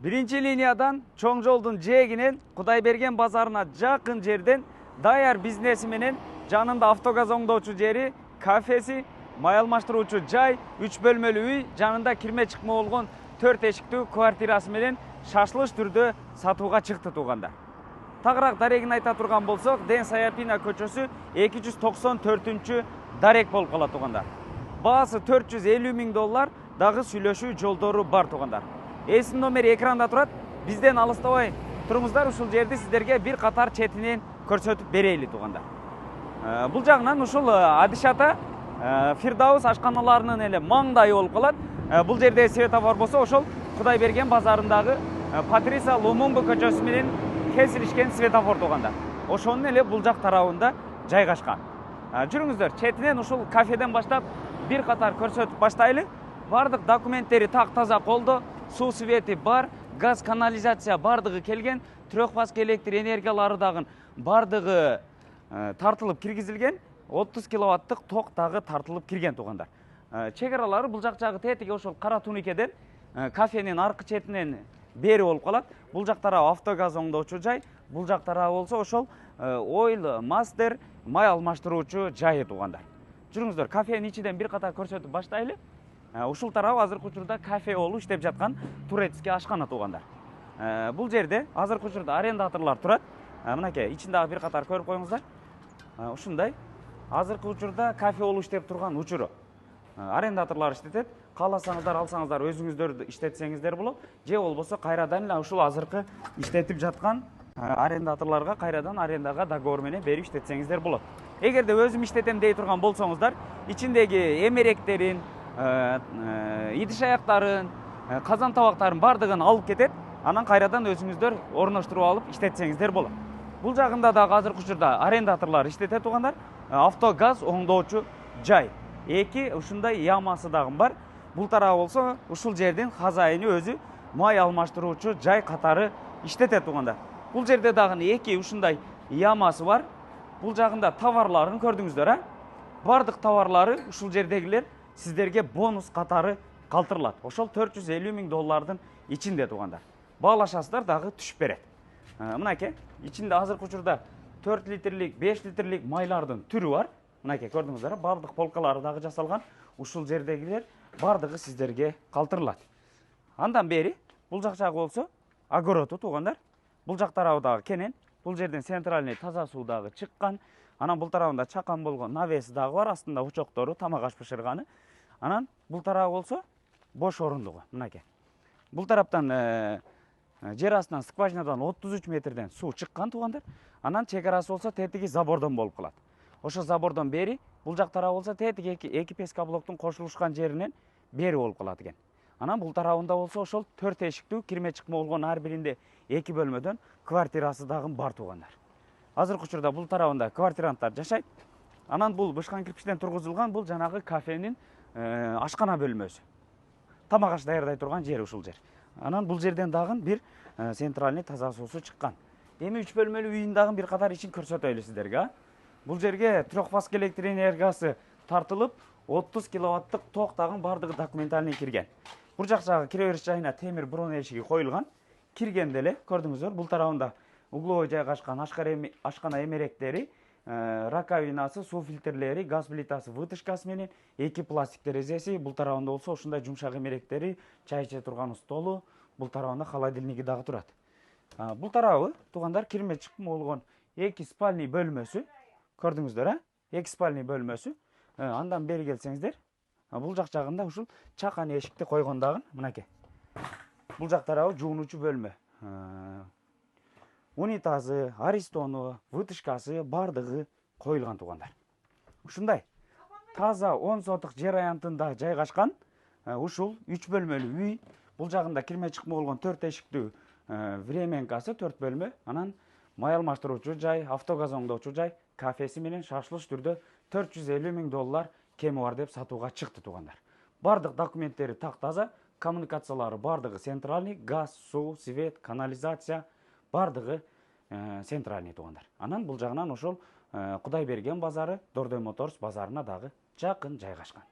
Биринчи линиядан чоң жолдун жээгинен Кудайберген базарына жакын жерден даяр бизнеси менен жанында автогаз оңдоочу жери, кафеси, май алмаштыруучу жай, 3 бөлмөлүү үй, жанында кирме чыкма болгон 4 эшиктүү квартирасы менен шашылыш түрдө сатууга чыкты туугандар. Тагыраак дарегин айта турган болсок, Дэн Саяпина көчөсү 294 дарек болуп калат туугандар. Баасы $450 000, дагы сүйлөшүү жолдору бар туугандар. Эсин номери экранда турат. Бизден алыстабай туруңуздар, ушул жерди сиздерге бир катар четинен көрсөтүп берейли туугандар. Бул жагынан ушул Адишата Фирдаус ашканаларынын эле маңдайы болуп калат. Бул жерде светофор болсо, ошол Кудайберген базарындагы Патриса Лумумбу көчөсү менен кесилишкен светофор туугандар. Ошонун эле бул жак тарабында жайгашкан. Жүрүңүздөр, четинен ушул кафеден баштап бир катар көрсөтүп баштайлы. Бардык документтери так-таза колдо, суу свети бар, газ, канализация бардыгы келген, трехфаз электр энергиялары дагы бардыгы тартылып киргизилген, 30 киловаттык ток дагы тартылып кирген туугандар. Чек-аралары бул жак жагы тетиги ошол кара туникеден кафенин аркы четинен бери болуп калат. Бул жак тарабы автогаз оңдоочу жай, бул жак тарабы болсо ошол Oil Master май алмаштыруучу жайы туугандар. Жүрүңүздөр, кафенин ичинен бир катар көрсөтүп баштайлы. Ушул тарабы азыркы учурда кафе болуп иштеп жаткан турецкий ашкана туугандар. Бул жерде азыркы учурда арендаторлор турат. Мынакей, ичинде бир катар көрүп коюңуздар. Ушундай азыркы учурда кафе болуп иштеп турган учуру. Арендаторлор иштетет. Кааласаңыздар, алсаңыздар, өзүңүздөр иштетсеңиздер болот. Же болбосо кайрадан эле ушул азыркы иштетип жаткан арендаторлорго кайрадан арендага договор менен берип иштетсеңиздер болот. Эгерде өзүм иштетем дей турган болсоңуздар, ичиндеги эмеректерин, идиш аяктарын, казан табактарын бардыгын алып кетет. Анан кайрадан өзүңүздөр орноштуруп алып иштетсеңиздер болот. Бул жагында дагы азыркы учурда арендаторлор иштетет туугандар. Автогаз оңдоочу жай. Эки ушундай ямасы дагы бар. Бул тарабы болсо ушул жердин хазайыны өзү май алмаштыруучу жай катары иштетет туугандар. Бул жерде дагы эки ушундай ямасы бар. Бул жагында товарларын көрдүңүздөр, бардык товарлары ушул жердегилер сиздерге бонус катары калтырылат. Ошол $450 000 ичинде туугандар. Баалашасыздар, дагы түшүп берет. Мынакей, ичинде азыркы учурда 4 литрлик, 5 литрлик майлардын түрү бар. Мынакей, көрдүңүздөр, бардык полкалары дагы жасалган. Ушул жердегилер бардыгы сиздерге калтырылат. Андан бери бул жак жагы болсо огороту туугандар. Бул жак тарабы дагы кенен. Бул жерден центральный таза суу дагы чыккан. Анан бул тарабында чакан болгон навеси дагы бар, астында учоктору, тамак аш бышырганы. Анан бул тарабы болсо бош орундугу. Мынакей. Бул тараптан жер астынан скважинадан 33 метрден суу чыккан туугандар. Анан чек арасы болсо тетиги забордон болуп калат. Ошо забордон бери, бул жак тарабы болсо тетиги эки песка блоктун кошулушкан жеринен бери болуп калат экен. Анан бул тарабында болсо ошол 4 эшиктүү кирме чыкма болгон ар биринде 2 бөлмөдөн квартирасы дагы бар туугандар. Азыркы учурда бул тарабында квартиранттар жашайт. Анан бул бышкан кирпичтен тургузулган, бул жанагы кафенин ашкана бөлмөсү. Тамак аш даярдай турган жери ушул жер. Анан бул жерден дагы бир центральный таза суусу чыккан. Эми 3 бөлмөлүү үйүн дагы бир катар ичин көрсөтөйлү сиздерге. Бул жерге трехфаз электр энергиясы тартылып, 30 киловаттык ток дагы бардыгы документальный кирген. Бул жак жагы кире бериш жайына темир брон эшиги коюлган. Киргенде эле көрдүңүздөр, бул тарабында угловой жайгашкан ашкана эмеректери, раковинасы, суу фильтрлери, газ плитасы, вытяжкасы менен, эки пластик терезеси, бул тарабында болсо ушундай жумшак эмеректери, чай иче турган столу, бул тарабында холодильниги дагы турат. Бул тарабы туугандар кирме чыкма болгон эки спальный бөлмөсү. Көрдүңүздөр, эки спальный бөлмөсү. Андан бери келсеңиздер, бул жак жагында ушул чакан эшикти койгон дагы, мынакей. Бул жак тарабы жуунуучу бөлмө. Унитазы, аристону, вытяжкасы бардыгы коюлган туугандар. Ушундай таза 10 сотук жер аянтында жайгашкан ушул 3 бөлмөлүү үй. Бул жагында кирме чыкма болгон 4 эшиктүү временкасы 4 бөлмө. Анан май алмаштыруучу жай, автогаз оңдоочу жай, кафеси менен шашылыш түрдө $450 000 кеми бар деп сатууга чыкты туугандар. Бардык документтери так-таза, коммуникациялары бардыгы центральный, газ, суу, свет, канализация бардыгы центральный туугандар. Анан бул жагынан ошол Кудайберген базары Дордой Моторс базарына дагы жакын жайгашкан.